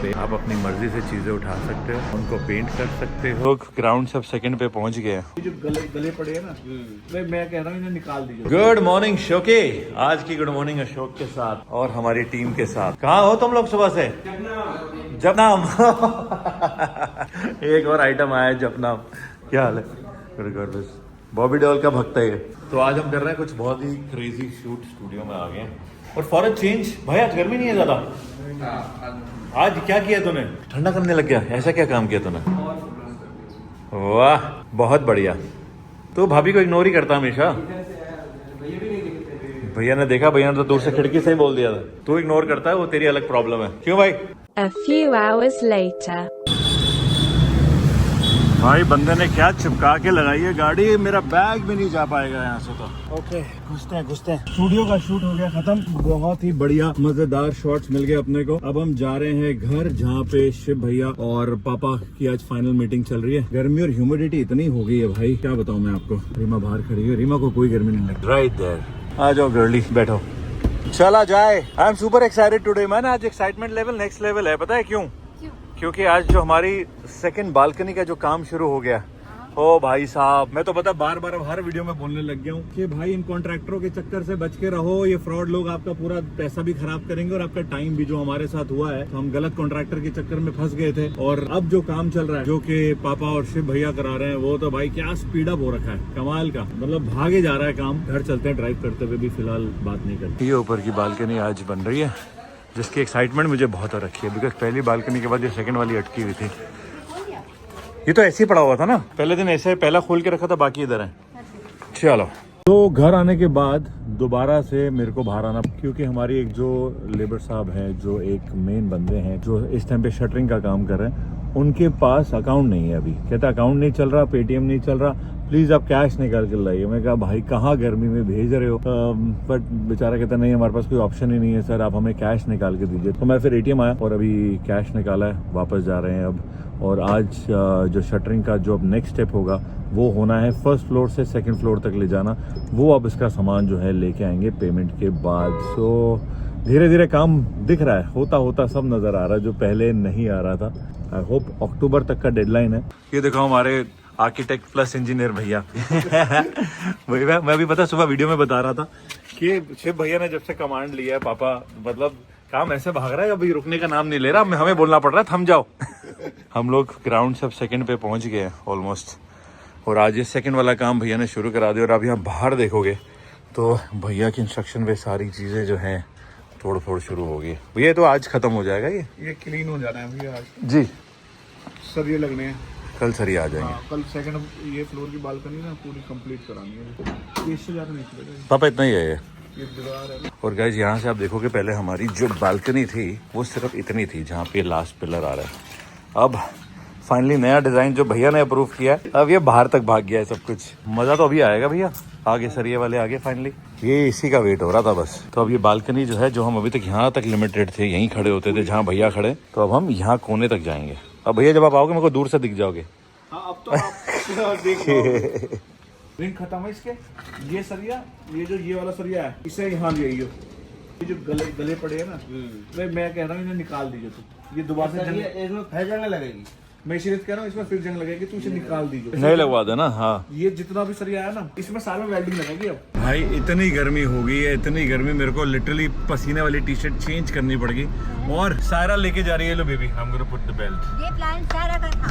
पे आप अपनी मर्जी से चीजें उठा सकते हो, उनको पेंट कर सकते हो। लोग ग्राउंड सब सेकंड पे पहुंच गए हैं। जो गले पड़े हैं ना, मैं कह रहा हूँ इन्हें निकाल दीजिए। गुड मॉर्निंग शोके, आज की गुड मॉर्निंग अशोक के साथ और हमारी टीम के साथ। कहाँ हो तुम लोग सुबह से? जपनाम। एक और आइटम आया है जपनाम। क्या हाल है? बस बॉबी डॉल का भक्त है ये। तो आज हम कर रहे हैं कुछ बहुत ही क्रेजी शूट, स्टूडियो में आ गए हैं और फॉरन चेंज। भाई आज गर्मी नहीं है ज्यादा। आज क्या किया तूने? ठंडा करने लग गया। ऐसा क्या काम किया तूने? वाह बहुत बढ़िया। तो भाभी को इग्नोर ही करता हमेशा। भैया ने देखा, भैया ने तो दूर से खिड़की से ही बोल दिया था। तू इग्नोर करता है, वो तेरी अलग प्रॉब्लम है। क्यों भाई? A few hours later. भाई बंदे ने क्या चिपका के लगाई है गाड़ी, मेरा बैग भी नहीं जा पाएगा यहाँ से। तो ओके घुसते हैं। स्टूडियो का शूट हो गया खत्म। बहुत ही बढ़िया मजेदार शॉट्स मिल गए अपने को। अब हम जा रहे हैं घर, जहाँ पे शिव भैया और पापा की आज फाइनल मीटिंग चल रही है। गर्मी और ह्यूमिडिटी इतनी हो गई है भाई, क्या बताऊँ मैं आपको। रीमा बाहर खड़ी है, रीमा को कोई गर्मी नहीं लगती। Right there. आ जाओ गर्ली, बैठो, चला जाए। I am super excited today man. आज एक्साइटमेंट लेवल नेक्स्ट लेवल है। पता है क्यों? क्योंकि आज जो हमारी सेकंड बालकनी का जो काम शुरू हो गया। ओ भाई साहब, मैं तो पता बार बार हर वीडियो में बोलने लग गया हूँ कि भाई इन कॉन्ट्रैक्टरों के चक्कर से बच के रहो। ये फ्रॉड लोग आपका पूरा पैसा भी खराब करेंगे और आपका टाइम भी। जो हमारे साथ हुआ है, तो हम गलत कॉन्ट्रैक्टर के चक्कर में फंस गए थे। और अब जो काम चल रहा है, जो कि पापा और शिव भैया करा रहे हैं, वो तो भाई क्या स्पीड अप हो रखा है, कमाल का। मतलब भागे जा रहा है काम। घर चलते हैं, ड्राइव करते हुए भी फिलहाल बात नहीं करते। ये ऊपर की बालकनी आज बन रही है, जिसकी एक्साइटमेंट मुझे बहुत हो रखी है। बिकॉज पहली बालकनी के बाद ये सेकंड वाली अटकी हुई थी। ये तो ऐसे ही पड़ा हुआ था ना, पहले दिन ऐसे पहला खोल के रखा था, बाकी इधर है। चलो, तो घर आने के बाद दोबारा से मेरे को बाहर आना, क्योंकि हमारी एक जो लेबर साहब है, जो एक मेन बंदे हैं जो इस टाइम पे शटरिंग का काम कर रहे हैं, उनके पास अकाउंट नहीं है अभी। कहता अकाउंट नहीं चल रहा, पेटीएम नहीं चल रहा, प्लीज आप कैश निकाल के लाइए। मैं कहा भाई कहाँ गर्मी में भेज रहे हो? बट बेचारा कहता नहीं, हमारे पास कोई ऑप्शन ही नहीं है सर, आप हमें कैश निकाल के दीजिए। तो मैं फिर एटीएम आया और अभी कैश निकाला है, वापस जा रहे हैं अब। और आज जो शटरिंग का जो अब नेक्स्ट स्टेप होगा, वो होना है फर्स्ट फ्लोर से सेकंड फ्लोर तक ले जाना। वो अब इसका सामान जो है लेके आएंगे पेमेंट के बाद। सो धीरे धीरे काम दिख रहा है, होता सब नजर आ रहा है, जो पहले नहीं आ रहा था। आई होप अक्टूबर तक का डेडलाइन है। ये देखो हमारे आर्किटेक्ट प्लस इंजीनियर भैया। मैं भी पता सुबह वीडियो में बता रहा था कि शिव भैया ने जब से कमांड लिया है, पापा मतलब काम ऐसे भाग रहा है, अभी रुकने का नाम नहीं ले रहा। हमें बोलना पड़ रहा है थम जाओ। हम लोग ग्राउंड सब सेकंड पे पहुंच गए हैं ऑलमोस्ट। और आज ये सेकंड वाला काम भैया ने शुरू करा दिया। और अब यहाँ बाहर देखोगे तो भैया की इंस्ट्रक्शन पे सारी चीजें जो हैं थोड़ शुरू हो गई। भैया तो आज खत्म हो जाएगा। ये क्लीन हो जाना है भैया आज जी। सर ये लगने हैं, कल सर आ जाएंगे। कल सेकंड ये फ्लोर की बालकनी ना पूरी कंप्लीट करानी है। इससे ज्यादा नहीं चलेगा पापा, इतना ही है ये। दीवार है। और गाइस यहाँ से आप देखोगे, पहले हमारी जो बालकनी थी वो सिर्फ इतनी थी, जहाँ पे लास्ट पिलर आ रहा है। अब फाइनली नया डिजाइन जो भैया ने अप्रूव किया है, अब ये बाहर तक भाग गया है सब कुछ। मजा तो अभी आएगा भैया। आगे सरिये वाले आगे फाइनली, ये इसी का वेट हो रहा था बस। तो अब ये बालकनी जो है, जो हम अभी तक यहाँ तक लिमिटेड थे, यहीं खड़े होते थे जहाँ भैया खड़े, तो अब हम यहाँ कोने तक जाएंगे। अब भैया जब आप आओगे मेरे को दूर से दिख जाओगे। अब तो आप देख रिंग खत्म है इसके। ये सरिया, ये वाला सरिया है, इसे यहाँ ले आइयो। ये जो गले पड़े हैं ना, मैं कह रहा हूँ इन्हें निकाल दीजिए। तो ये दोबारा से इसमें फिर जंग लगेगी। मैं इसीलिए कह रहा हूँ इसमें फिर जंग लगेगी, तू इसे निकाल दीजिए। नहीं लगवा देना। हाँ, ये जितना भी सरिया है ना, इसमें सारे में वेल्डिंग लगेगी। अब भाई इतनी गर्मी हो गई है, इतनी गर्मी, मेरे को लिटरली पसीने वाली टी शर्ट चेंज करनी पड़ेगी। और सायरा लेके जा रही है, लो baby I am gonna put the belt. ये प्लान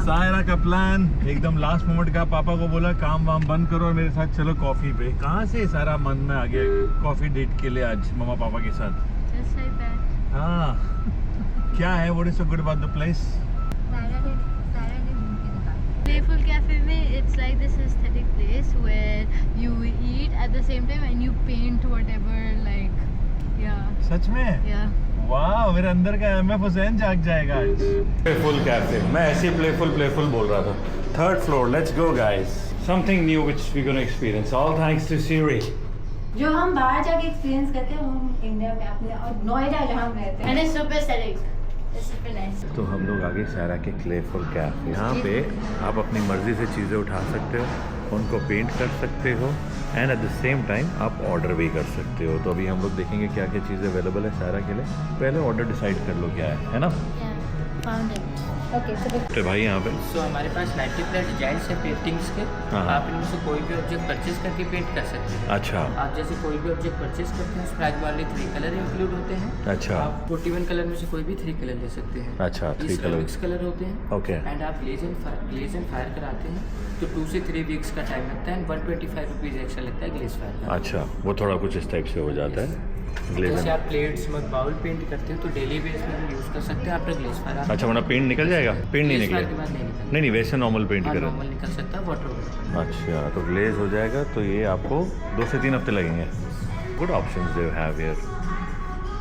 सायरा का प्लान एकदम लास्ट मोमेंट का। पापा को बोला काम वाम बंद करो और मेरे साथ चलो कॉफी पे। कहाँ से सारा मन में आ गया कॉफी डेट के लिए आज मम्मा पापा के साथ। हाँ, क्या है what is so good about the place? Playful Cafe में it's like this aesthetic place where you eat at the same time and you paint whatever like yeah. सच में? Yeah. वाह, मेरे अंदर का एमएफ हुसैन जाग जाएगा आज। प्लेफुल कैफे, मैं ऐसे ही प्लेफुल बोल रहा था। Third floor, let's go guys. Something new which we gonna experience, all thanks to Siri. जो हम बाहर जाके एक्सपीरियंस करते हैं, वो हम इंडिया में अपने और नोएडा जहाँ हम रहते हैं। And it's super aesthetic. It's super nice. तो हम लोग आगे सायरा के क्लेफुल कैफे। यहाँ पे आप अपनी मर्जी से चीज़ें उठा सकते हो, उनको पेंट कर सकते हो and at the same time आप ऑर्डर भी कर सकते हो। तो अभी हम लोग देखेंगे क्या क्या चीज़ें अवेलेबल है सायरा के लिए। पहले ऑर्डर डिसाइड कर लो क्या है ना। Found it. Okay, so तो भाई यहाँ पे सो हमारे पास 90 प्लस डिजाइन है पेंटिंग्स के। हाँ। आप इनमें से कोई भी ऑब्जेक्ट परचेज करके पेंट कर सकते हैं। अच्छा आप जैसे कोई भी ऑब्जेक्ट परचेज करते हैं, प्राइस वाले 3 कलर इंक्लूड होते हैं। अच्छा आप 41 कलर में से कोई भी 3 कलर ले सकते हैं। अच्छा 3 इसका कलर मिक्स कलर होते हैं। ओके एंड आप ग्लेज एंड फायर कराते हैं तो 2 से 3 वीक्स का टाइम लगता है एंड 125 रुपीज़ एक्स्ट्रा लगता है ग्लेज फायर का। अच्छा वो थोड़ा कुछ इस टाइप से हो जाता है जैसे ग्लेज। आप प्लेट्स मग बाउल पेंट करते हो तो डेली बेस में भी यूज़ कर सकते हैं आफ्टर ग्लेज फायर। अच्छा वरना पेंट निकल जाएगा? पेंट नहीं ग्लेज फायर के निकलेगा? बाद नहीं निकलता। नहीं वैसे नॉर्मल पेंट करें। नॉर्मल निकल सकता है वाटर। अच्छा तो ग्लेज हो जाएगा तो ये आपको 2 से 3 हफ्ते लगेंगे। Good options they have here.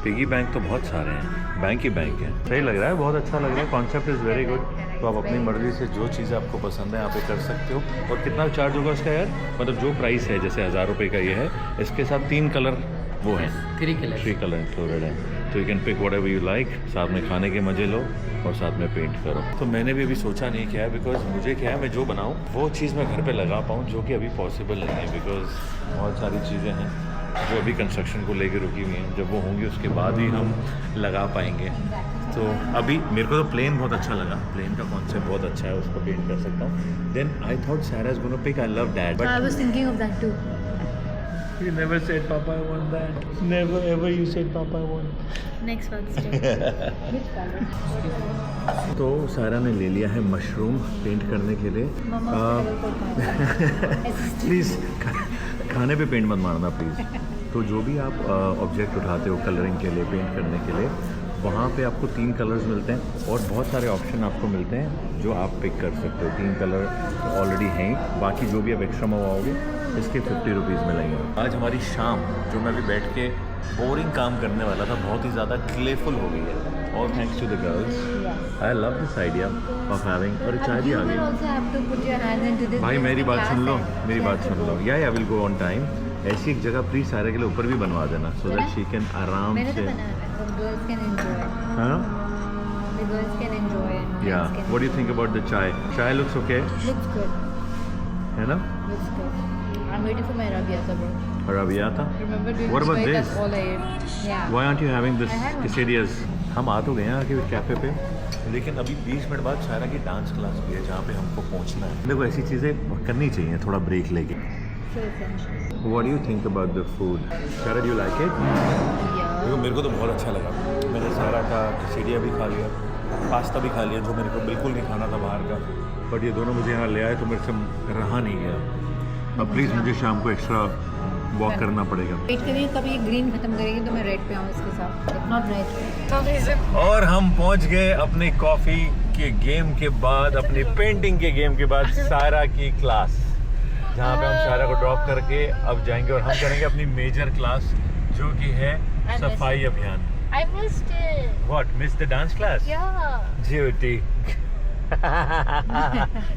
Piggy bank तो बहुत सारे हैं, बैंक ही बैंक है। सही लग रहा है, बहुत अच्छा लग रहा है, कॉन्सेप्ट इज़ वेरी गुड। तो आप अपनी मर्ज़ी से जो चीज़ें आपको पसंद है यहाँ पे कर सकते हो। और कितना चार्ज होगा इसका यार? मतलब जो प्राइस है जैसे 1000 रुपये का ये है, इसके साथ 3 कलर वो हैं, 3 कलर 3 कलर इंक्लूडेड है। तो you can pick whatever you like, साथ में खाने के मज़े लो और साथ में पेंट करो। तो मैंने भी अभी सोचा नहीं किया है बिकॉज मुझे क्या है, मैं जो बनाऊँ वो चीज़ मैं घर पे लगा पाऊँ, जो कि अभी पॉसिबल नहीं है बिकॉज बहुत सारी चीज़ें हैं जो अभी कंस्ट्रक्शन को लेकर रुकी हुई हैं। जब वो होंगी उसके बाद ही हम लगा पाएंगे। तो अभी मेरे को तो प्लेन बहुत अच्छा लगा, प्लेन का कॉन्सेप्ट बहुत अच्छा है, उसको पेंट कर सकता हूँ। Then I thought Sara is gonna pick, I love that, I was thinking of that too. You never said Papa I want that. Never ever you said Papa I want. Next one step. तो सारा ने ले लिया है mushroom paint करने के लिए। Please खाने पे पेंट मत मारना प्लीज़। तो जो भी आप ऑब्जेक्ट उठाते हो कलरिंग के लिए, पेंट करने के लिए, वहाँ पे आपको 3 कलर्स मिलते हैं और बहुत सारे ऑप्शन आपको मिलते हैं जो आप पिक कर सकते हो। 3 कलर ऑलरेडी हैं, बाकी जो भी आप एक्स्ट्रा मंगवाओगे इसके 50 रुपीज़ मिलेंगे। आज हमारी शाम जो मैं अभी बैठ के बोरिंग काम करने वाला था बहुत ही ज़्यादा प्लेफुल हो गई है। और thanks to the girls, I love this idea of having. और चाय भी आ गई। also have to put your hands into this. भाई मेरी बात सुन लो, मेरी बात That's सुन लो। या I will go on time. ऐसी एक जगह प्लीज सारे के लिए ऊपर भी बनवा देना सो दैट शी कैन आराम मैंने से। तो बनाया है, so girls can enjoy. हाँ The girls can enjoy and या guys can what do you think about the चाय? चाय लुक्स ओके Looks good. है ना? Looks good. I'm waiting for my rabiata, bro. और अभी आता Remember doing What about this? this? That's all I ate. Yeah. Why aren't you having this I had one. quesadillas? हम आ तो गए हैं आके कैफ़े पे, लेकिन अभी 20 मिनट बाद शायरा की डांस क्लास भी है जहाँ पे हमको पहुँचना है। देखो ऐसी चीज़ें करनी चाहिए थोड़ा ब्रेक लेके। So essential. What do you think about the food? Shara, do you like it? Yeah. देखो मेरे को तो बहुत अच्छा लगा। मैंने सारा का खिचड़िया भी खा लिया, पास्ता भी खा लिया जो मेरे को बिल्कुल नहीं खाना था बाहर का, बट ये दोनों मुझे यहाँ ले आए तो मेरे से रहा नहीं गया। अब प्लीज़ मुझे शाम को एक्स्ट्रा वॉक करना पड़ेगा। वेट करिए कभी ये ग्रीन खत्म करेगी तो मैं रेड पे आऊँ इसके साथ। If not red. और हम पहुंच गए अपनी कॉफ़ी के गेम के बाद, अपनी पेंटिंग के गेम के बाद, सारा की क्लास जहाँ पे हम सारा को ड्रॉप करके अब जाएंगे और हम करेंगे अपनी मेजर क्लास जो कि है सफाई अभियान। I missed it. What? Miss the dance class? Yeah. Duty.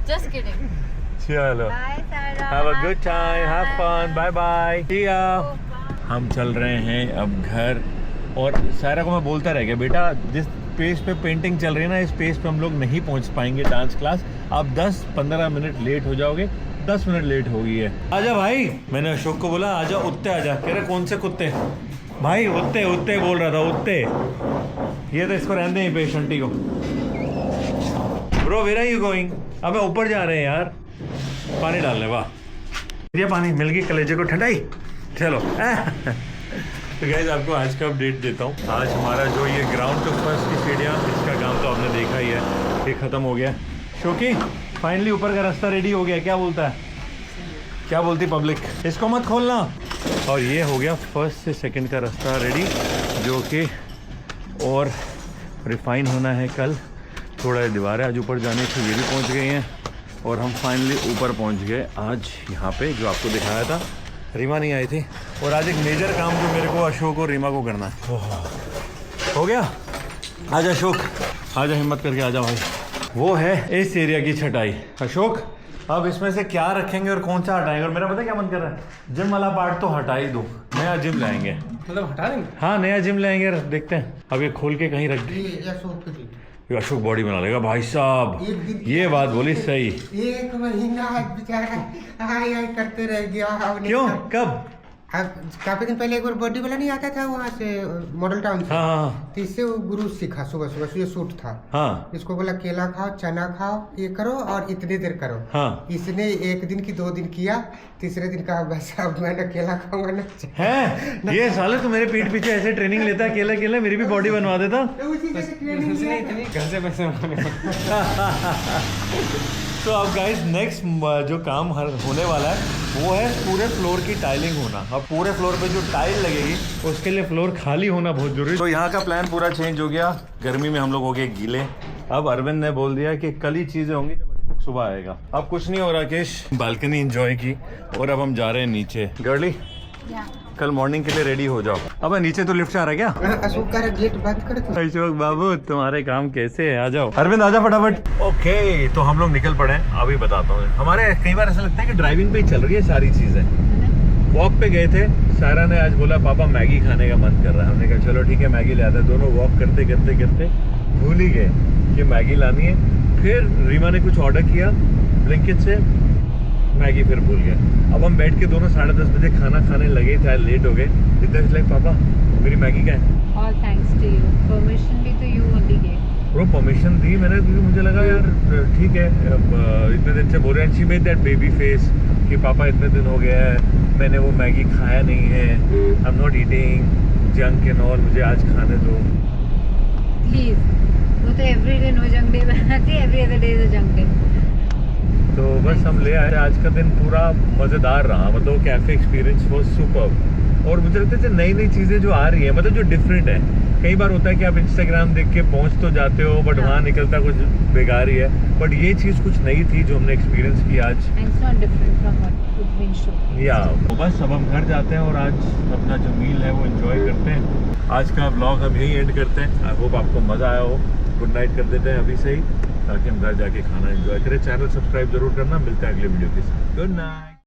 Just kidding. चलो Bye, Sarah. Have a good time, have fun, bye bye. See ya. हम चल रहे हैं अब घर और सारा को मैं बोलता रह गया, बेटा जिस पेज पे पेंटिंग चल रही है ना, इस पेज पे हम लोग नहीं पहुंच पाएंगे डांस क्लास। आप 10-15 मिनट लेट हो जाओगे। 10 मिनट लेट हो गई है। आजा भाई, मैंने अशोक को बोला आजा, उत्ते आजा। कह रहे कौन से कुत्ते? भाई उत्ते उत्ते बोल रहा था, उत्ते। ये तो इसको रहने दें पेशेंटी को। Bro where are you going? अब ऊपर जा रहे हैं यार, पानी डालने। वाह ये पानी मिल गई कलेजे को ठंडाई। चलो तो गाइस आपको आज का अपडेट देता हूँ। आज हमारा जो ये ग्राउंड टू फर्स्ट की सीढ़ियाँ, इसका काम तो आपने देखा ही है, ये ख़त्म हो गया। शोकी फाइनली ऊपर का रास्ता रेडी हो गया। क्या बोलता है, क्या बोलती पब्लिक? इसको मत खोलना। और ये हो गया फर्स्ट से सेकंड का रास्ता रेडी, जो कि और रिफाइन होना है कल। थोड़ा दीवारें आज ऊपर जाने से ये भी पहुंच गई हैं और हम फाइनली ऊपर पहुंच गए आज यहाँ पे, जो आपको दिखाया था। रीमा नहीं आई थी और आज एक मेजर काम जो मेरे को अशोक और रीमा को करना है हो गया। आजा अशोक, आजा, हिम्मत करके आजा भाई। वो है इस एरिया की छटाई। अशोक अब इसमें से क्या रखेंगे और कौन सा हटाएंगे? और मेरा पता क्या मन कर रहा है, जिम वाला पार्ट तो हटा ही दो, नया जिम लाएंगे। मतलब हटा देंगे? हाँ नया जिम लाएंगे, देखते हैं। अब ये खोल के कहीं रख दे, अशोक बॉडी बना लेगा भाई साहब। ये बात बोली सही। 1 महीना बेचारा हाय हाय करते रह गया। क्यों? कब? काफी दिन पहले एक बार बॉडी वाला नहीं आता था वहाँ से मॉडल टाउन से, हाँ तो इससे वो गुरु सीखा सुबह सुबह, ये सूट था। हाँ इसको बोला केला खाओ, चना खाओ, ये करो और इतनी देर करो। हाँ। इसने 1 दिन की 2 दिन किया, तीसरे दिन कहा बस अब मैं ना केला खाऊंगा ना है। ये साले तो मेरे पीठ पीछे ऐसे ट्रेनिंग लेता है, अकेला अकेला मेरी भी बॉडी बनवा देता। उसी जैसे ट्रेनिंग उसने दिया। इतनी घर से पैसे मांगे। तो अब गाइस नेक्स्ट जो काम होने वाला है वो है पूरे फ्लोर की टाइलिंग होना। अब पूरे फ्लोर पे जो टाइल लगेगी उसके लिए फ्लोर खाली होना बहुत जरूरी। तो यहाँ का प्लान पूरा चेंज हो गया। गर्मी में हम लोग हो गए गीले। अब अरविंद ने बोल दिया कि कल ही चीजें होंगी जब सुबह आएगा। अब कुछ नहीं हो रहा केश, बालकनी एंजॉय की और अब हम जा रहे हैं नीचे। गर्ली कल मॉर्निंग के लिए रेडी हो जाओ। अब नीचे तो लिफ्ट आ रहा है क्या? अशोक का गेट बंद कर दो। अशोक बाबू तुम्हारे काम कैसे है, आ जाओ। अरविंद आजा फटाफट। ओके तो हम लोग निकल पड़े हैं। अभी बताता हूँ, हमारे कई बार ऐसा लगता है कि ड्राइविंग पे ही चल रही है सारी चीजें। वॉक पे गए थे, सारा ने आज बोला पापा मैगी खाने का मन कर रहा है। हमने कहा चलो ठीक है मैगी ले आते हैं। दोनों वॉक करते करते करते भूल ही गए कि मैगी लानी है। फिर रीमा ने कुछ ऑर्डर किया ब्लिंकिट से, मैगी फिर भूल गया। अब हम बैठ के दोनों 10:30 बजे खाना खाने लगे थे, लेट हो गए। इधर लाइक पापा मेरी मैगी क्या है? All thanks to you. Permission भी तो you only gave. Bro permission दी मैंने क्योंकि मुझे लगा यार ठीक है, इतने दिन से बोल रहे हैं। She made that baby face कि पापा इतने दिन हो गया है मैंने वो मैगी खाया नहीं है, I am not eating junk and all, मुझे आज खाने दो Please. वो तो every day no junk day बनाती है, every other day is a junk day. तो बस हम ले आए। आज का दिन पूरा मज़ेदार रहा, मतलब कैफ़े एक्सपीरियंस वाज सुपर्ब। और मुझे लगता है नई नई चीज़ें जो आ रही हैं, मतलब जो डिफरेंट है। कई बार होता है कि आप इंस्टाग्राम देख के पहुंच तो जाते हो बट वहाँ निकलता कुछ बेकार ही है। बट ये चीज़ कुछ नई थी जो हमने एक्सपीरियंस की आज। And it's not different from what we've been showing. या तो बस अब हम घर जाते हैं और आज अपना जो मील है वो एंजॉय करते हैं। आज का व्लॉग हम यही एंड करते हैं। आई होप आपको मज़ा आया हो। गुड नाइट कर देते हैं अभी से ही, ताकि हम घर जाके खाना एंजॉय करें। चैनल सब्सक्राइब जरूर करना। मिलते हैं अगले वीडियो के साथ। Good night.